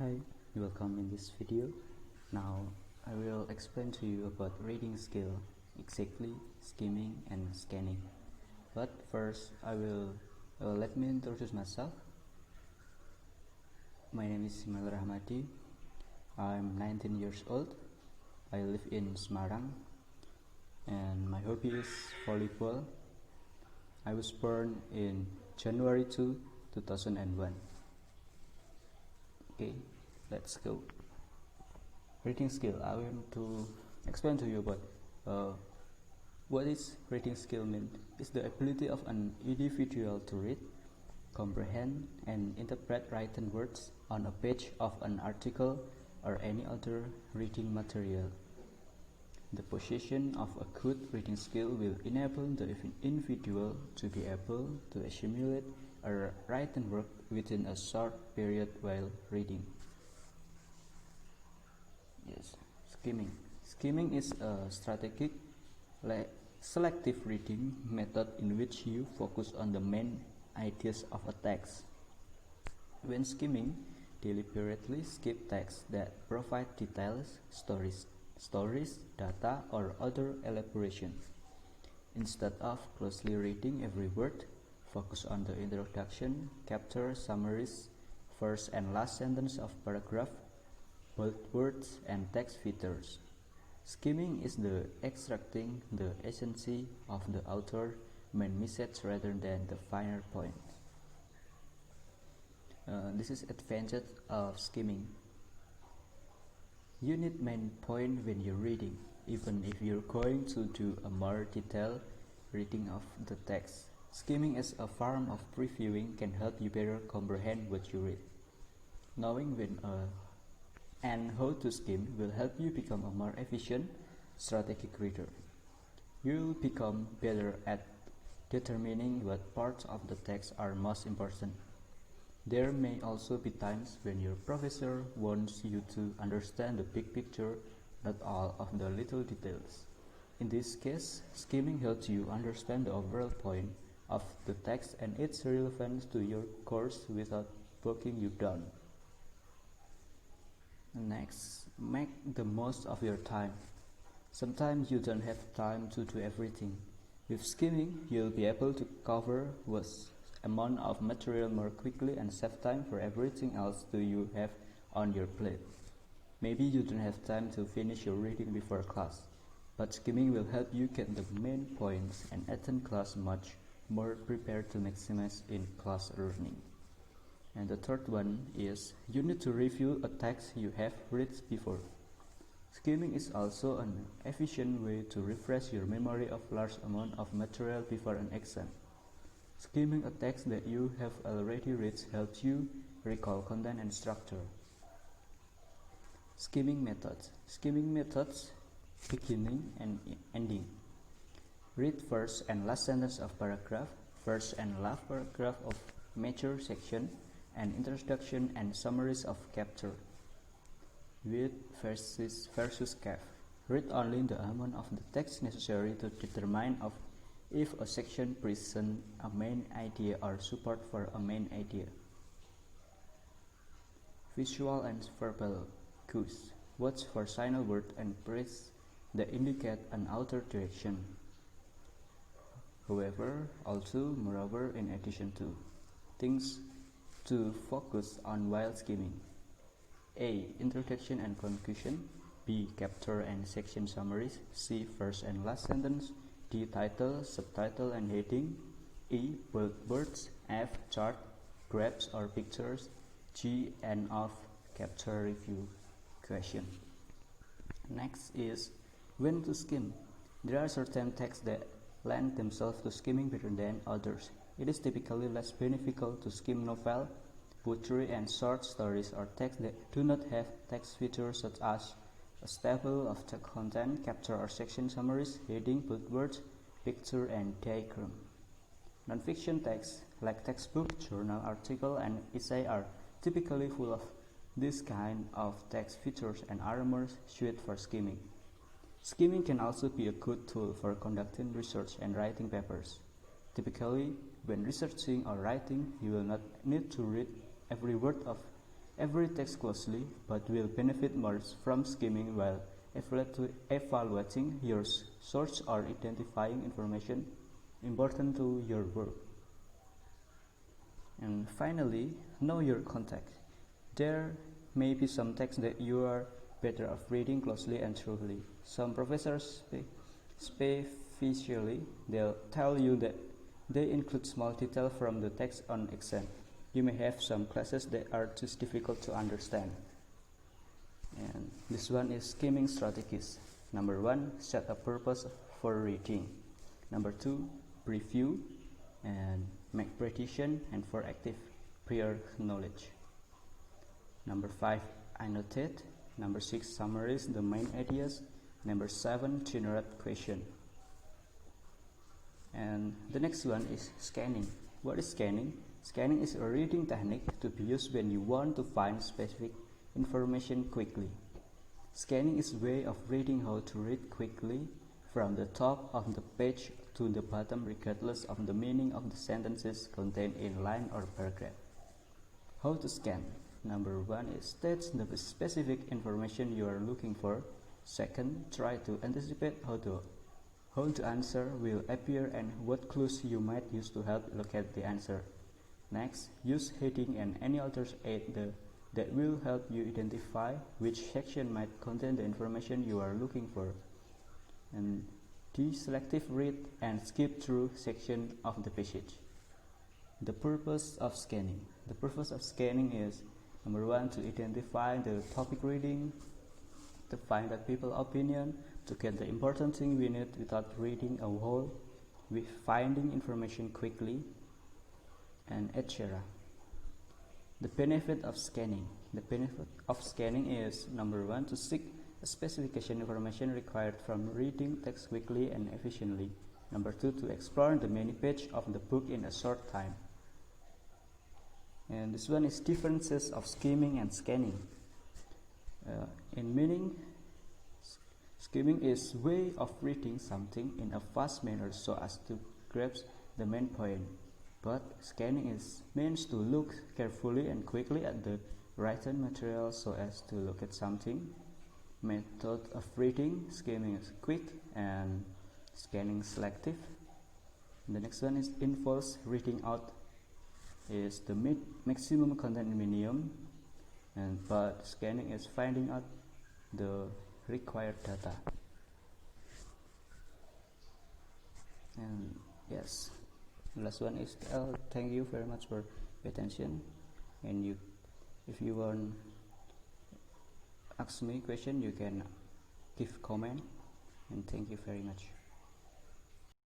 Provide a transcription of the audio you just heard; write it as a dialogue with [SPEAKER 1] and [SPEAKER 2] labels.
[SPEAKER 1] Hi, welcome in this video. Now I will explain to you about reading skill, exactly skimming and scanning. But first I will let me introduce myself. My name is Simal Rahmati. I'm 19 years old. I live in Semarang and my hobby is volleyball. I was born in January 2, 2001. Okay, let's go. Reading skill. I want to explain to you about what is reading skill mean. It's the ability of an individual to read, comprehend, and interpret written words on a page of an article or any other reading material. The possession of a good reading skill will enable the individual to be able to assimilate a written work within a short period while reading. Yes, skimming. Skimming is a strategic, selective reading method in which you focus on the main ideas of a text. When skimming, deliberately skip texts that provide details, stories, data, or other elaborations. Instead of closely reading every word, focus on the introduction, chapter summaries, first and last sentence of paragraph, bold words, and text features. Skimming is the extracting the essence of the author's main message rather than the finer point. This is advantage of skimming. You need main point when you're reading, even if you're going to do a more detailed reading of the text. Skimming as a form of previewing can help you better comprehend what you read. Knowing when and how to skim will help you become a more efficient, strategic reader. You'll become better at determining what parts of the text are most important. There may also be times when your professor wants you to understand the big picture, not all of the little details. In this case, skimming helps you understand the overall point of the text and its relevance to your course without bogging you down. Next, make the most of your time. Sometimes you don't have time to do everything. With skimming, you'll be able to cover vast amount of material more quickly and save time for everything else that you have on your plate. Maybe you don't have time to finish your reading before class, but skimming will help you get the main points and attend class much more prepared to maximize in-class learning. And the third one is you need to review a text you have read before. Skimming is also an efficient way to refresh your memory of large amount of material before an exam. Skimming a text that you have already read helps you recall content and structure. Skimming methods. Skimming methods, beginning and ending. Read first and last sentence of paragraph, first and last paragraph of major section, and introduction and summaries of chapter. Width versus cap. Read only the amount of the text necessary to determine if a section presents a main idea or support for a main idea. Visual and verbal cues. Watch for signal words and phrases that indicate an outer direction. Moreover, in addition to things to focus on while skimming. A. Introduction and conclusion. B. Chapter and section summaries. C. First and last sentence. D. Title, subtitle and heading. E. Bold words. F. Chart, graphs or pictures. G. End of chapter review question. Next is when to skim. There are certain texts that lend themselves to skimming better than others. It is typically less beneficial to skim novel, poetry, and short stories or texts that do not have text features such as a table of text content, chapter or section summaries, heading, bold words, picture, and diagram. Non-fiction texts like textbook, journal article, and essay are typically full of this kind of text features and are more suited for skimming. Skimming can also be a good tool for conducting research and writing papers. Typically, when researching or writing, you will not need to read every word of every text closely, but will benefit more from skimming while evaluating your source or identifying information important to your work. And finally, know your context. There may be some text that you are better off reading closely and thoroughly. Some professors specifically they'll tell you that they include small detail from the text on exam. You may have some classes that are too difficult to understand. And this one is skimming strategies. Number 1, set a purpose for reading. Number 2, preview and make prediction and for active prior knowledge. Number 5, annotate. Number 6, summarize the main ideas. Number 7, generate question. And the next one is scanning. What is scanning? Scanning is a reading technique to be used when you want to find specific information quickly. Scanning is a way of reading how to read quickly from the top of the page to the bottom regardless of the meaning of the sentences contained in line or paragraph. How to scan? Number 1 is state the specific information you are looking for. Second, try to anticipate how the answer will appear and what clues you might use to help locate the answer. Next, use heading and any other aid that will help you identify which section might contain the information you are looking for. And selective read and skip through section of the passage. The purpose of scanning. The purpose of scanning is number 1, to identify the topic reading, to find out people's opinion, to get the important thing we need without reading a whole, with finding information quickly, and etc. The benefit of scanning. The benefit of scanning is number 1, to seek a specification information required from reading text quickly and efficiently. Number 2, to explore the many pages of the book in a short time. And this one is differences of skimming and scanning. In meaning, skimming is way of reading something in a fast manner so as to grasp the main point. But scanning is means to look carefully and quickly at the written material so as to locate something. Method of reading: skimming is quick and scanning selective. The next one is involves reading out is the maximum content minimum, but scanning is finding out the required data. And yes, last one is thank you very much for your attention. And if you want ask me question, you can give comment. And thank you very much.